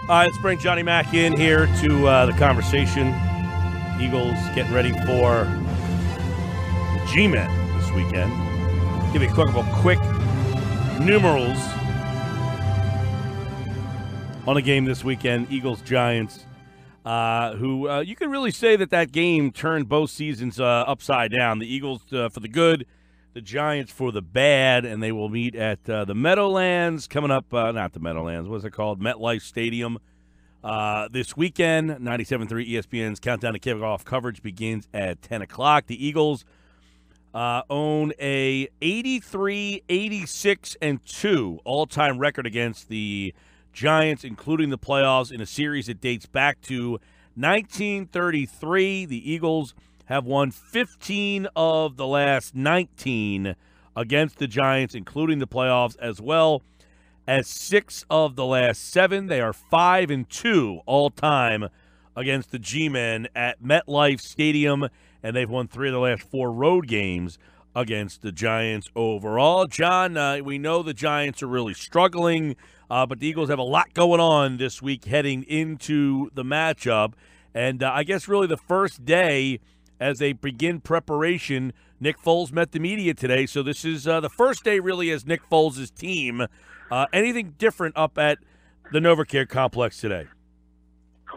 All right, let's bring Johnny Mack in here to the conversation. Eagles getting ready for the G-Men this weekend. Give you a couple quick numerals on a game this weekend. Eagles-Giants, who you can really say that game turned both seasons upside down. The Eagles for the good, the Giants for the bad, and they will meet at the Meadowlands coming up. Not the Meadowlands. What's it called? MetLife Stadium this weekend. 97.3 ESPN's Countdown to Kickoff coverage begins at 10 o'clock. The Eagles own a 83, 86, and 2 all-time record against the Giants, including the playoffs, in a series that dates back to 1933. The Eagles have won 15 of the last 19 against the Giants, including the playoffs, as well as 6 of the last 7. They are 5-2 all-time against the G-Men at MetLife Stadium, and they've won 3 of the last 4 road games against the Giants overall. John, we know the Giants are really struggling, but the Eagles have a lot going on this week heading into the matchup. And I guess really the first day as they begin preparation, Nick Foles met the media today. So this is the first day really as Nick Foles' team. Anything different up at the NovaCare complex today?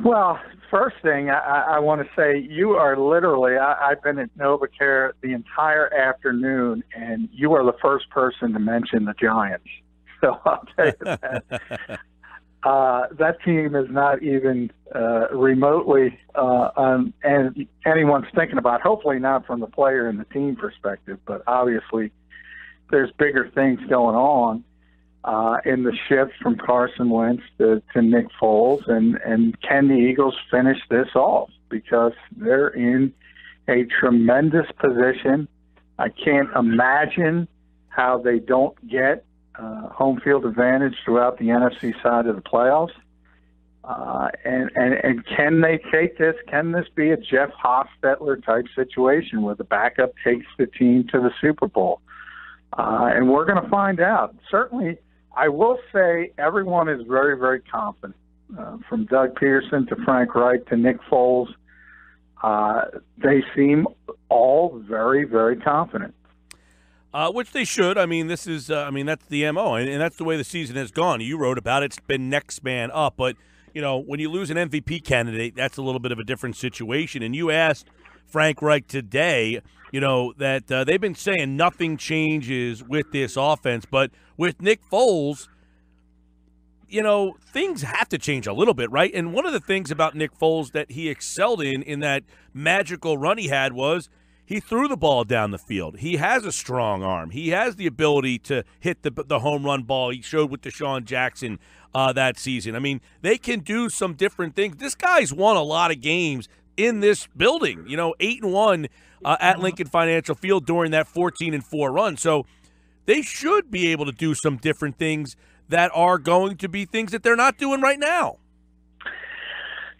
Well, first thing I want to say, you are literally, I've been at NovaCare the entire afternoon, and you are the first person to mention the Giants. So I'll tell you that. That team is not even remotely on anyone's thinking about, hopefully not from the player and the team perspective, but obviously there's bigger things going on in the shift from Carson Wentz to Nick Foles, and can the Eagles finish this off? Because they're in a tremendous position. I can't imagine how they don't get home field advantage throughout the NFC side of the playoffs. And can they take this? Can this be a Jeff Hostetler type situation where the backup takes the team to the Super Bowl? And we're going to find out. Certainly, I will say everyone is very, very confident, from Doug Peterson to Frank Reich to Nick Foles. They seem all very, very confident. Which they should. I mean, this is, that's the MO, and that's the way the season has gone. You wrote about it. It's been next man up. But, when you lose an MVP candidate, that's a little bit of a different situation. And you asked Frank Reich today, that they've been saying nothing changes with this offense. But with Nick Foles, things have to change a little bit, right? And one of the things about Nick Foles that he excelled in that magical run he had was he threw the ball down the field. He has a strong arm. He has the ability to hit the home run ball. He showed with Deshaun Jackson that season. I mean, they can do some different things. This guy's won a lot of games in this building, 8-1 at Lincoln Financial Field during that 14-4 run. So they should be able to do some different things that are going to be things that they're not doing right now.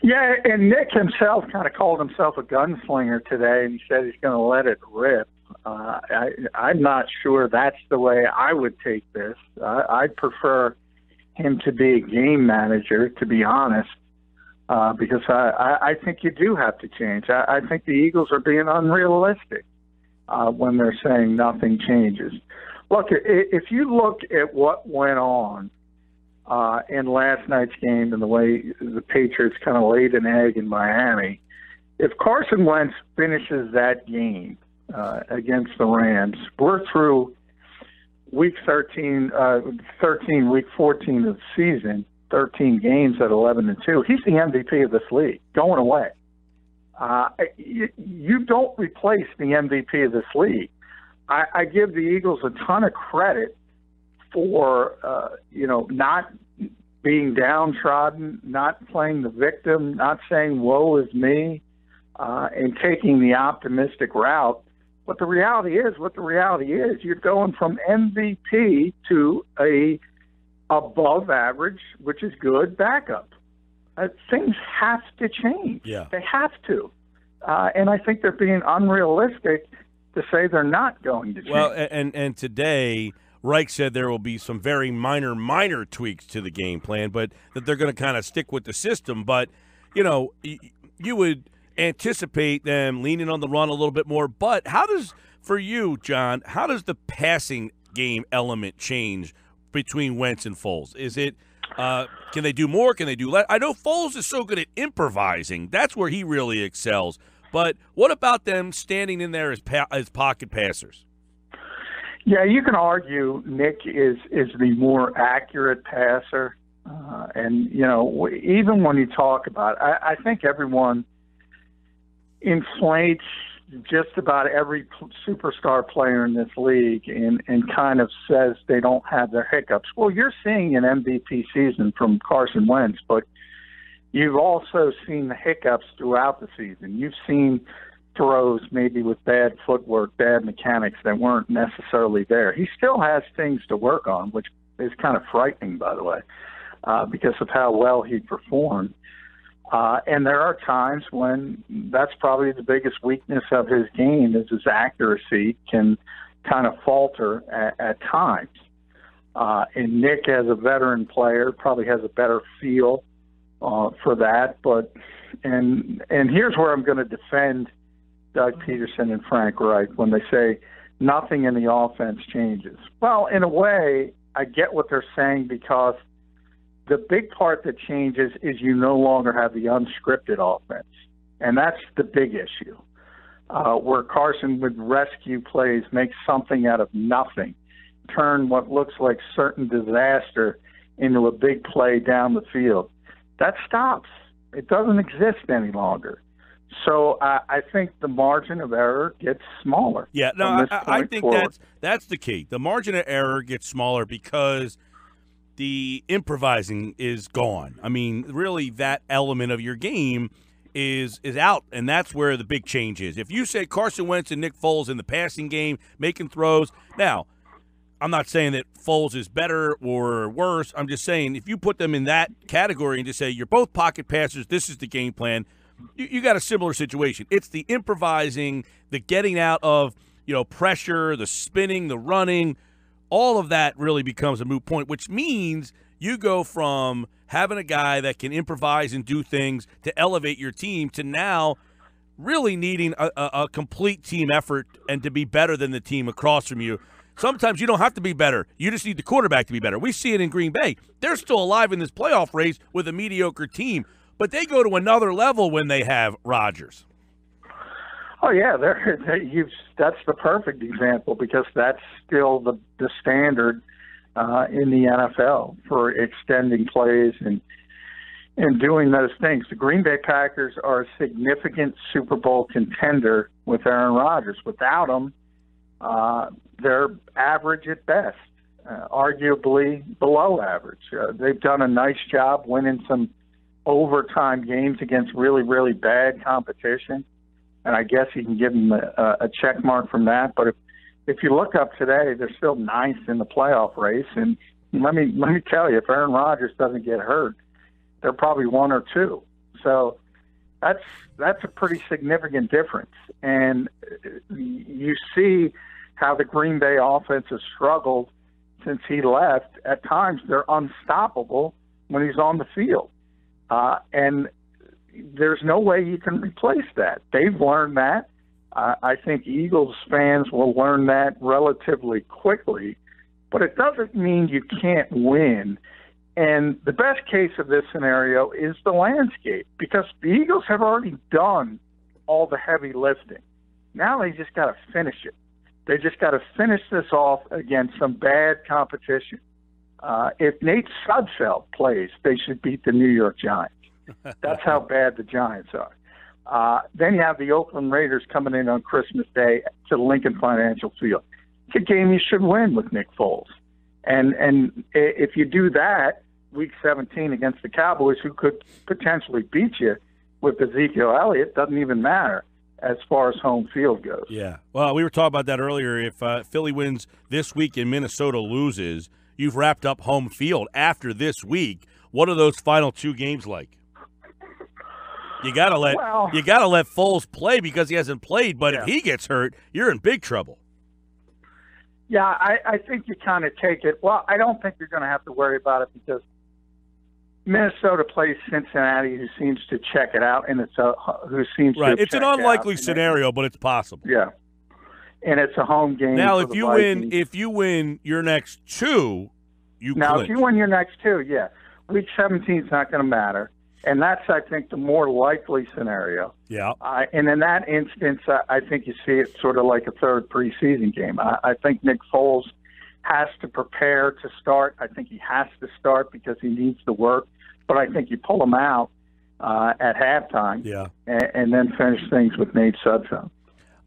Yeah, and Nick himself kind of called himself a gunslinger today, and he said he's going to let it rip. I'm not sure that's the way I would take this. I'd prefer him to be a game manager, to be honest, because I think you do have to change. I think the Eagles are being unrealistic when they're saying nothing changes. Look, if you look at what went on in last night's game and the way the Patriots kind of laid an egg in Miami, if Carson Wentz finishes that game against the Rams, we're through week 13, week 14 of the season, 13 games at 11-2. He's the MVP of this league, going away. You don't replace the MVP of this league. I give the Eagles a ton of credit for, not being downtrodden, not playing the victim, not saying woe is me, and taking the optimistic route. But the reality is you're going from MVP to a above average, which is good, backup. Things have to change. Yeah. They have to. And I think they're being unrealistic to say they're not going to change. Well, and today Reich said there will be some very minor tweaks to the game plan, but that they're going to kind of stick with the system. But, you would anticipate them leaning on the run a little bit more. But for you, John, how does the passing game element change between Wentz and Foles? Is it can they do more? Can they do less? I know Foles is so good at improvising. That's where he really excels. But what about them standing in there as pocket passers? Yeah, you can argue Nick is the more accurate passer. And, even when you talk about it, I think everyone inflates just about every superstar player in this league and kind of says they don't have their hiccups. Well, you're seeing an MVP season from Carson Wentz, but you've also seen the hiccups throughout the season. You've seen throws maybe with bad footwork, bad mechanics that weren't necessarily there. He still has things to work on, which is kind of frightening, by the way, because of how well he performed. And there are times when that's probably the biggest weakness of his game is his accuracy can kind of falter at times. And Nick, as a veteran player, probably has a better feel for that. And here's where I'm going to defend Doug Peterson and Frank Reich when they say nothing in the offense changes. Well, in a way, I get what they're saying because the big part that changes is you no longer have the unscripted offense. And that's the big issue, where Carson would rescue plays, make something out of nothing, turn what looks like certain disaster into a big play down the field. That stops. It doesn't exist any longer. So I think the margin of error gets smaller. Yeah, no, I think that's the key. The margin of error gets smaller because the improvising is gone. I mean, really, that element of your game is out, and that's where the big change is. If you say Carson Wentz and Nick Foles in the passing game, making throws, now, I'm not saying that Foles is better or worse. I'm just saying if you put them in that category and just say you're both pocket passers, this is the game plan, you got a similar situation. It's the improvising, the getting out of pressure, the spinning, the running. All of that really becomes a moot point, which means you go from having a guy that can improvise and do things to elevate your team to now really needing a complete team effort and to be better than the team across from you. Sometimes you don't have to be better. You just need the quarterback to be better. We see it in Green Bay. They're still alive in this playoff race with a mediocre team, but they go to another level when they have Rodgers. Oh, yeah, that's the perfect example because that's still the standard in the NFL for extending plays and doing those things. The Green Bay Packers are a significant Super Bowl contender with Aaron Rodgers. Without him, they're average at best, arguably below average. They've done a nice job winning some overtime games against really, really bad competition. And I guess you can give them a check mark from that. But if you look up today, they're still ninth in the playoff race. And let me tell you, if Aaron Rodgers doesn't get hurt, they're probably 1 or 2. So that's a pretty significant difference. And you see how the Green Bay offense has struggled since he left. At times, they're unstoppable when he's on the field. And there's no way you can replace that. They've learned that. I think Eagles fans will learn that relatively quickly, but it doesn't mean you can't win. And the best case of this scenario is the landscape because the Eagles have already done all the heavy lifting. Now they just got to finish it. They just got to finish this off against some bad competition. If Nate Sudfeld plays, they should beat the New York Giants. That's how bad the Giants are. Then you have the Oakland Raiders coming in on Christmas Day to Lincoln Financial Field. It's a game you should win with Nick Foles. And if you do that, Week 17 against the Cowboys, who could potentially beat you with Ezekiel Elliott, doesn't even matter as far as home field goes. Yeah. Well, we were talking about that earlier. If Philly wins this week and Minnesota loses, you've wrapped up home field after this week. What are those final 2 games like? You gotta let Foles play because he hasn't played. But if he gets hurt, you're in big trouble. Yeah, I think you kind of take it. Well, I don't think you're going to have to worry about it because Minnesota plays Cincinnati, who seems to check it out, and who seems to It's an unlikely scenario, but it's possible. Yeah, and it's a home game. Now, if you win your next two, if you win your next two, yeah, Week 17 is not going to matter, and that's I think the more likely scenario. Yeah, and in that instance, I think you see it sort of like a third preseason game. I think Nick Foles has to prepare to start. I think he has to start because he needs to work. But I think you pull him out at halftime, and then finish things with Nate Sudfeld.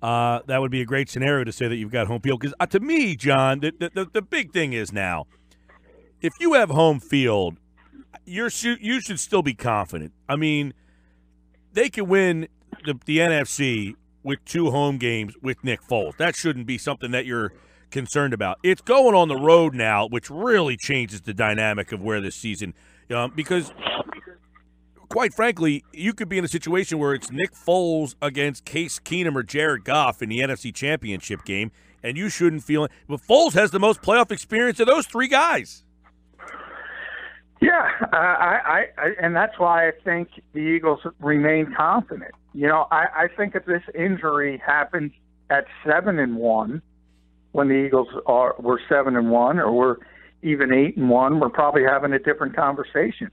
That would be a great scenario to say that you've got home field. Because to me, John, the big thing is now, if you have home field, you should still be confident. I mean, they can win the NFC with 2 home games with Nick Foles. That shouldn't be something that you're concerned about. It's going on the road now, which really changes the dynamic of where this season. Because, quite frankly, you could be in a situation where it's Nick Foles against Case Keenum or Jared Goff in the NFC Championship game, and you shouldn't feel it. But Foles has the most playoff experience of those 3 guys. Yeah, and that's why I think the Eagles remain confident. I think if this injury happens at 7-1, when the Eagles were 7-1, or were even 8-1, we're probably having a different conversation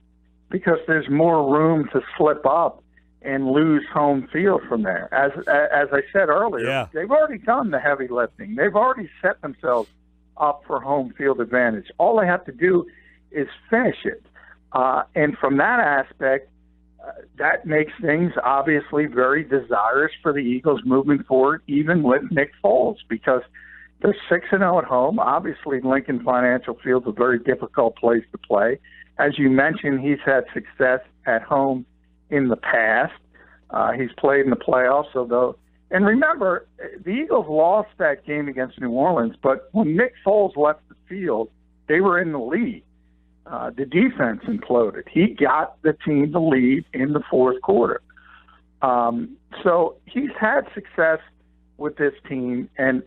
because there's more room to slip up and lose home field from there. As I said earlier, They've already done the heavy lifting. They've already set themselves up for home field advantage. All they have to do is finish it. And from that aspect, that makes things obviously very desirous for the Eagles moving forward, even with Nick Foles, because they're 6-0 at home. Obviously, Lincoln Financial Field's a very difficult place to play. As you mentioned, he's had success at home in the past. He's played in the playoffs, and remember, the Eagles lost that game against New Orleans, but when Nick Foles left the field, they were in the lead. The defense imploded. He got the team the lead in the fourth quarter. So he's had success with this team, and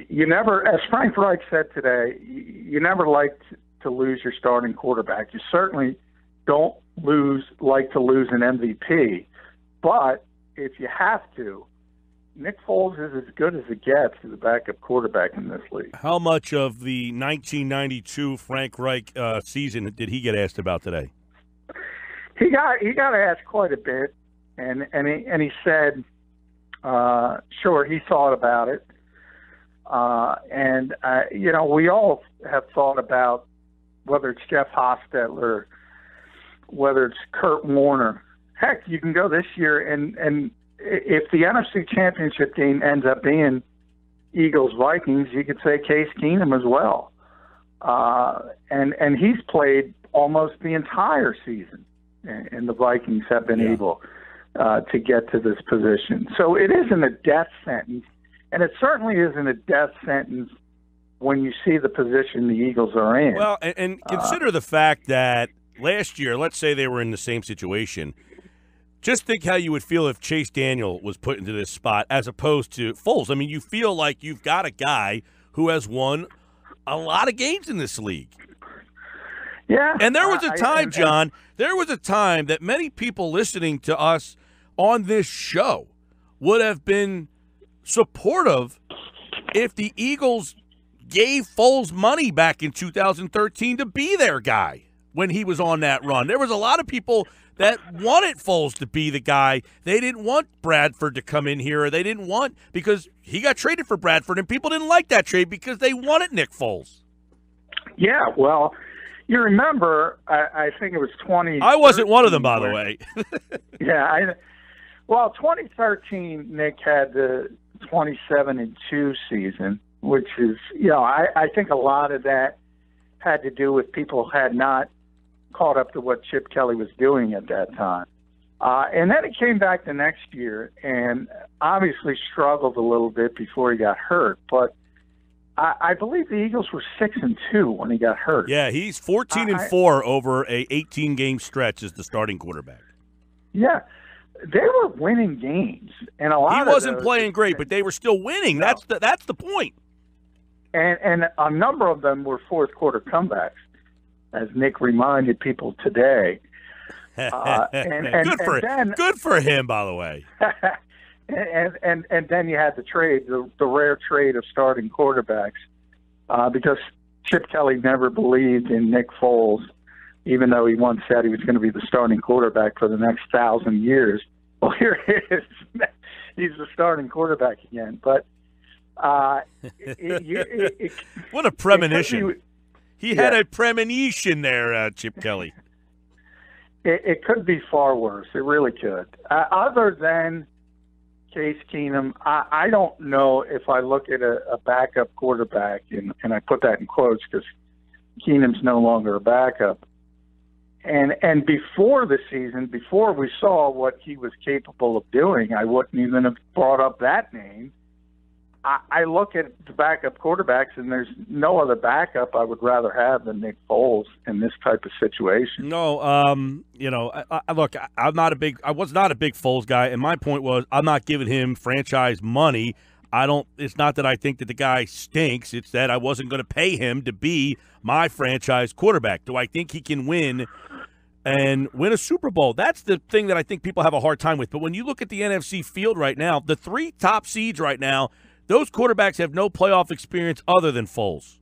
you never, as Frank Reich said today, you never like to lose your starting quarterback. You certainly don't like to lose an MVP. But if you have to, Nick Foles is as good as it gets as a backup quarterback in this league. How much of the 1992 Frank Reich season did he get asked about today? He got asked quite a bit, and he said, sure, he thought about it. We all have thought about whether it's Jeff Hostetler, whether it's Kurt Warner. Heck, you can go this year, and if the NFC Championship game ends up being Eagles-Vikings, you could say Case Keenum as well. And he's played almost the entire season, and the Vikings have been able to get to this position. So it isn't a death sentence. And it certainly isn't a death sentence when you see the position the Eagles are in. Well, and consider the fact that last year, let's say they were in the same situation. Just think how you would feel if Chase Daniel was put into this spot as opposed to Foles. I mean, you feel like you've got a guy who has won a lot of games in this league. Yeah. And there was a time, John, there was a time that many people listening to us on this show would have been supportive if the Eagles gave Foles money back in 2013 to be their guy when he was on that run. There was a lot of people that wanted Foles to be the guy. They didn't want Bradford to come in here, or they didn't want, because he got traded for Bradford, and people didn't like that trade because they wanted Nick Foles. Yeah, well, you remember, I think it was 20. I wasn't one of them, by the way. Yeah, 2013, Nick had the 27-2 season, which is, I think a lot of that had to do with people had not caught up to what Chip Kelly was doing at that time. And then he came back the next year and obviously struggled a little bit before he got hurt. But I believe the Eagles were 6-2 when he got hurt. Yeah, he's 14-4 over a 18-game stretch as the starting quarterback. Yeah. They were winning games, and a lot of he wasn't playing great, but they were still winning. No. That's the point. And a number of them were fourth quarter comebacks, as Nick reminded people today. Good for him, by the way. and then you had the trade, the rare trade of starting quarterbacks, because Chip Kelly never believed in Nick Foles, even though he once said he was going to be the starting quarterback for the next 1,000 years. Well, here it is. He's the starting quarterback again. But what a premonition. He had a premonition there, Chip Kelly. It could be far worse. It really could. Other than Case Keenum, I don't know if I look at a backup quarterback, and I put that in quotes because Keenum's no longer a backup. And before the season, before we saw what he was capable of doing, I wouldn't even have brought up that name. I look at the backup quarterbacks, and there's no other backup I would rather have than Nick Foles in this type of situation. No, look, I was not a big Foles guy, and my point was I'm not giving him franchise money. It's not that I think that the guy stinks. It's that I wasn't going to pay him to be my franchise quarterback. Do I think he can win and win a Super Bowl? That's the thing that I think people have a hard time with. But when you look at the NFC field right now, the 3 top seeds right now, those quarterbacks have no playoff experience other than Foles.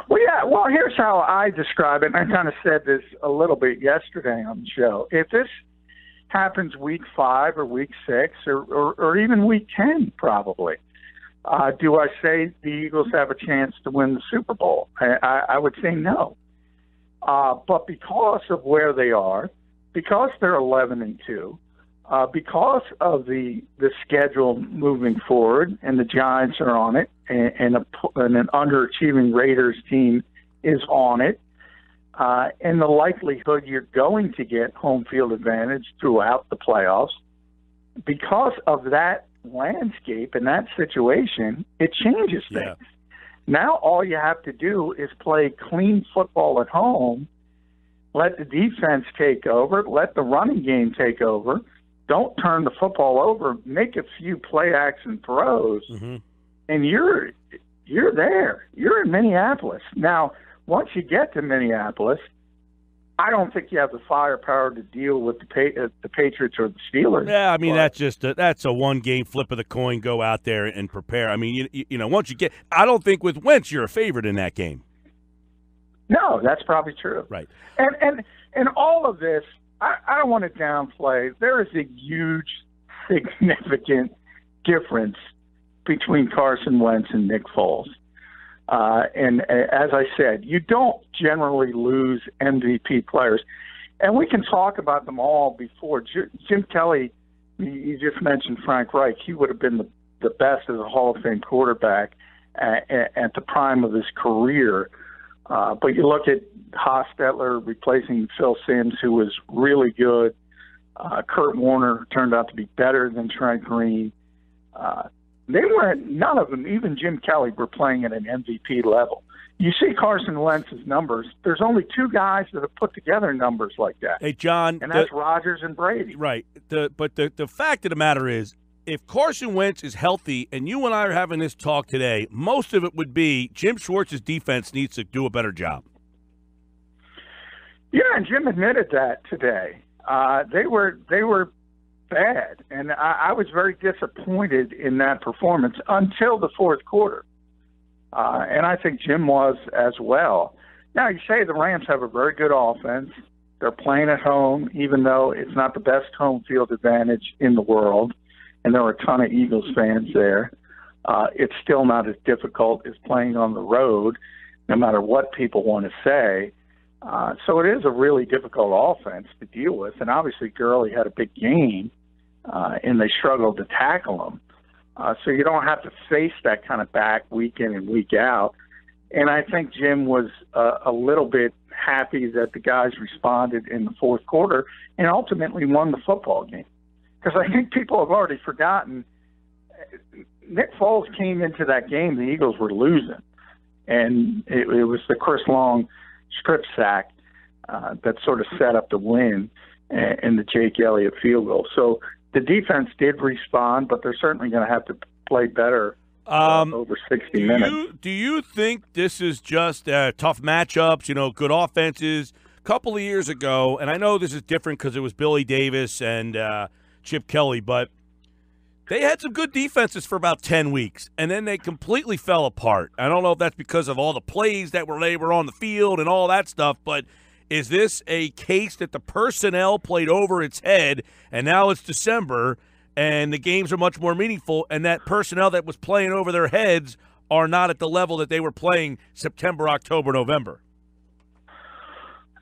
Well, yeah. Well, here's how I describe it. And I kind of said this a little bit yesterday on the show. If this happens week 5 or week 6 or even week 10, probably, do I say the Eagles have a chance to win the Super Bowl? I would say no. But because of where they are, because they're 11-2, because of the schedule moving forward, and the Giants are on it, and an underachieving Raiders team is on it, and the likelihood you're going to get home field advantage throughout the playoffs, because of that landscape and that situation, it changes things. Yeah. Now all you have to do is play clean football at home, let the defense take over, let the running game take over, don't turn the football over, make a few play-action throws, and you're there. You're in Minneapolis. Now, once you get to Minneapolis, I don't think you have the firepower to deal with the Patriots or the Steelers. Yeah, I mean, that's a one-game flip of the coin, go out there and prepare. I mean, once you get – I don't think with Wentz you're a favorite in that game. No, that's probably true. Right. And all of this – I don't want to downplay. There is a huge, significant difference between Carson Wentz and Nick Foles. And as I said, you don't generally lose MVP players. And we can talk about them all before. Jim Kelly, you just mentioned Frank Reich. He would have been the best as a Hall of Fame quarterback at the prime of his career. But you look at Hostetler replacing Phil Simms, who was really good. Kurt Warner turned out to be better than Trent Green. None of them, even Jim Kelly, were playing at an MVP level. You see Carson Wentz's numbers. There's only 2 guys that have put together numbers like that. Hey, John. And that's Rodgers and Brady. Right. But the fact of the matter is, if Carson Wentz is healthy, and you and I are having this talk today, most of it would be Jim Schwartz's defense needs to do a better job. Yeah, and Jim admitted that today. They were bad, and I was very disappointed in that performance until the fourth quarter. And I think Jim was as well. Now, you say the Rams have a very good offense. They're playing at home, even though it's not the best home field advantage in the world. And there are a ton of Eagles fans there. It's still not as difficult as playing on the road, no matter what people want to say. So it is a really difficult offense to deal with. And obviously Gurley had a big game, and they struggled to tackle him. So you don't have to face that kind of back week in and week out. And I think Jim was a little bit happy that the guys responded in the fourth quarter and ultimately won the football game. Because I think people have already forgotten Nick Foles came into that game, the Eagles were losing. And it was the Chris Long strip sack that sort of set up the win and the Jake Elliott field goal. So the defense did respond, but they're certainly going to have to play better over 60 minutes. Do you think this is just tough matchups, good offenses? A couple of years ago, and I know this is different because it was Billy Davis and Chip Kelly, but they had some good defenses for about 10 weeks, and then they completely fell apart. I don't know if that's because of all the plays that they were on the field and all that stuff, but is this a case that the personnel played over its head, and now it's December, and the games are much more meaningful, and that personnel that was playing over their heads are not at the level that they were playing September, October, November?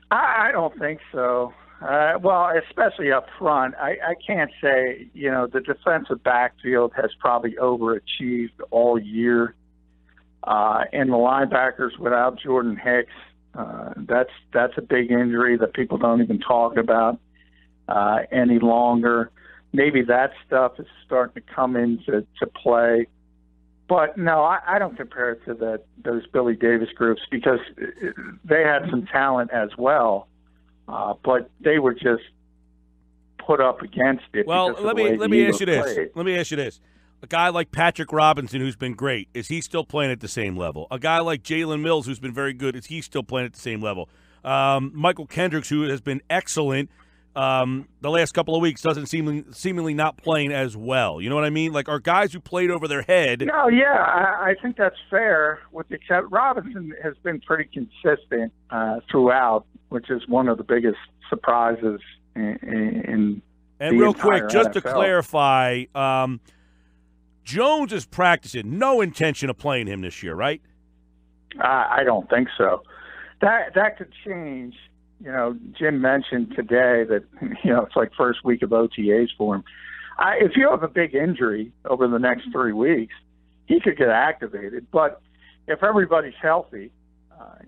I don't think so. Well, especially up front. I can't say, the defensive backfield has probably overachieved all year. And the linebackers without Jordan Hicks, that's a big injury that people don't even talk about any longer. Maybe that stuff is starting to come into play. But, no, I don't compare it to those Billy Davis groups because they had some talent as well, but they were just put up against it. Well, let me ask you this. Let me ask you this. A guy like Patrick Robinson, who's been great, is he still playing at the same level? A guy like Jalen Mills, who's been very good, is he still playing at the same level? Michael Kendricks, who has been excellent the last couple of weeks, doesn't seemingly not playing as well. You know what I mean? Like, our guys who played over their head. No, yeah, I think that's fair. With the exception, Robinson has been pretty consistent throughout, which is one of the biggest surprises in and real quick, just to clarify, Jones is practicing. No intention of playing him this year, right? I don't think so. That could change. Jim mentioned today that, it's like first week of OTAs for him. If you have a big injury over the next 3 weeks, he could get activated. But if everybody's healthy,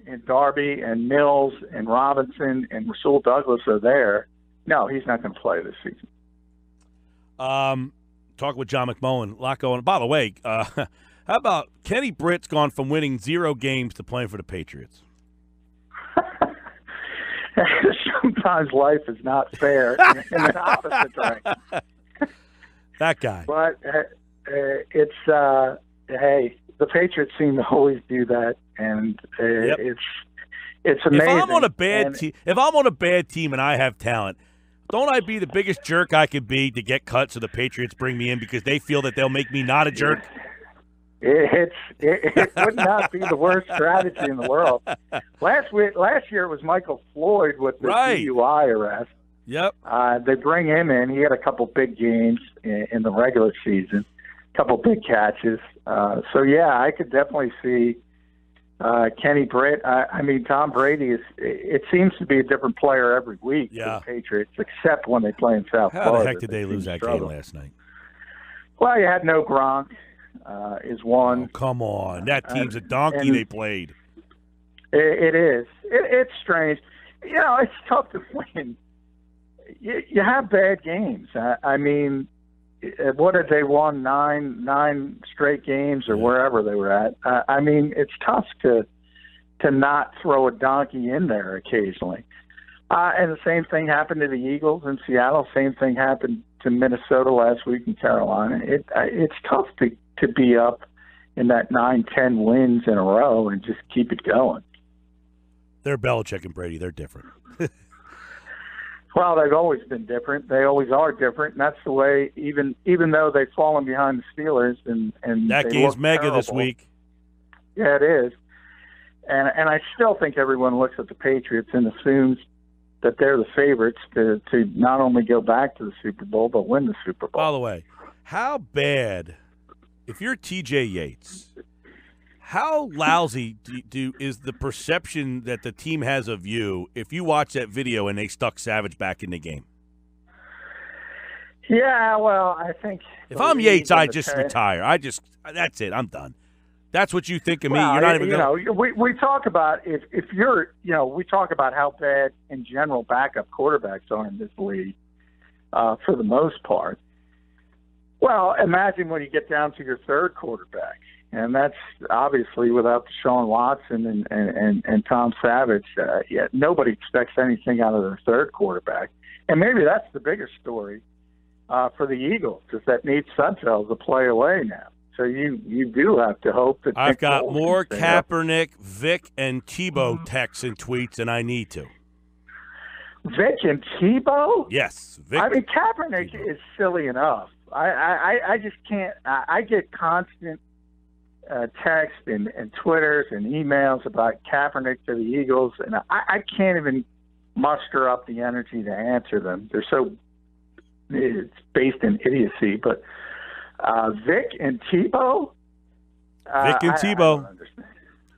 and Darby and Mills and Robinson and Rasul Douglas are there, no, he's not going to play this season. Talking with John McMullen, a lot going on. By the way, how about Kenny Britt's gone from winning 0 games to playing for the Patriots? Sometimes life is not fair in the opposite direction. That guy. But it's hey, the Patriots seem to always do that, and it's amazing. If I'm on a bad team and I have talent, don't I be the biggest jerk I could be to get cut so the Patriots bring me in because they feel that they'll make me not a jerk? It would not be the worst strategy in the world. Last year it was Michael Floyd with the DUI arrest. Yep. They bring him in. He had a couple big games in the regular season, a couple big catches. So yeah, I could definitely see Kenny Britt. Tom Brady it seems to be a different player every week for the Patriots, except when they play in South Florida. How the heck did they lose that game last night? Well, you had no Gronk. Is one. Oh, come on. That team's a donkey they played. It is. It's strange. It's tough to win. You have bad games. What did they won? Nine straight games or wherever they were at. It's tough to not throw a donkey in there occasionally. And the same thing happened to the Eagles in Seattle. Same thing happened to Minnesota last week in Carolina. It's tough to be up in that 9-10 wins in a row and just keep it going. They're Belichick and Brady. They're different. Well, they've always been different. They always are different, and that's the way. Even though they've fallen behind the Steelers, and that game's mega terrible this week. Yeah, it is. And I still think everyone looks at the Patriots and assumes that they're the favorites to not only go back to the Super Bowl but win the Super Bowl. By the way, how bad? If you're T.J. Yates, how lousy is the perception that the team has of you if you watch that video and they stuck Savage back in the game? Yeah, well, I think if I'm Yates, I just retire. That's it. I'm done. That's what you think of me. You're not even. We talk about if you're we talk about how bad in general backup quarterbacks are in this league for the most part. Well, imagine when you get down to your third quarterback, and that's obviously without Deshaun Watson and Tom Savage. Nobody expects anything out of their third quarterback, and maybe that's the bigger story for the Eagles is that Nate Sudfeld's a play away now. So you do have to hope that I've Nick got Foles more can stay healthy. Kaepernick, Vic, and Tebow texts and tweets than I need to. Vic and Tebow? Yes, Vic. I mean, Kaepernick is silly enough. I just can't. I get constant text and Twitters and emails about Kaepernick to the Eagles, and I can't even muster up the energy to answer them. It's based in idiocy. But Vic and Tebow? Vic and Tebow.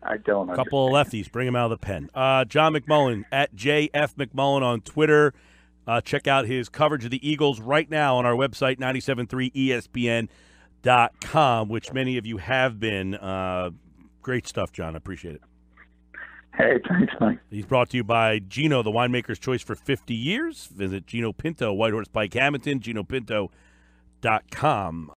I don't understand. A couple of lefties. Bring him out of the pen. John McMullen, at JF McMullen on Twitter. Check out his coverage of the Eagles right now on our website, 973ESPN.com, which many of you have been. Great stuff, John. I appreciate it. Hey, thanks, Mike. He's brought to you by Gino, the winemaker's choice for 50 years. Visit Gino Pinto, White Horse Pike, Hamilton, GinoPinto.com.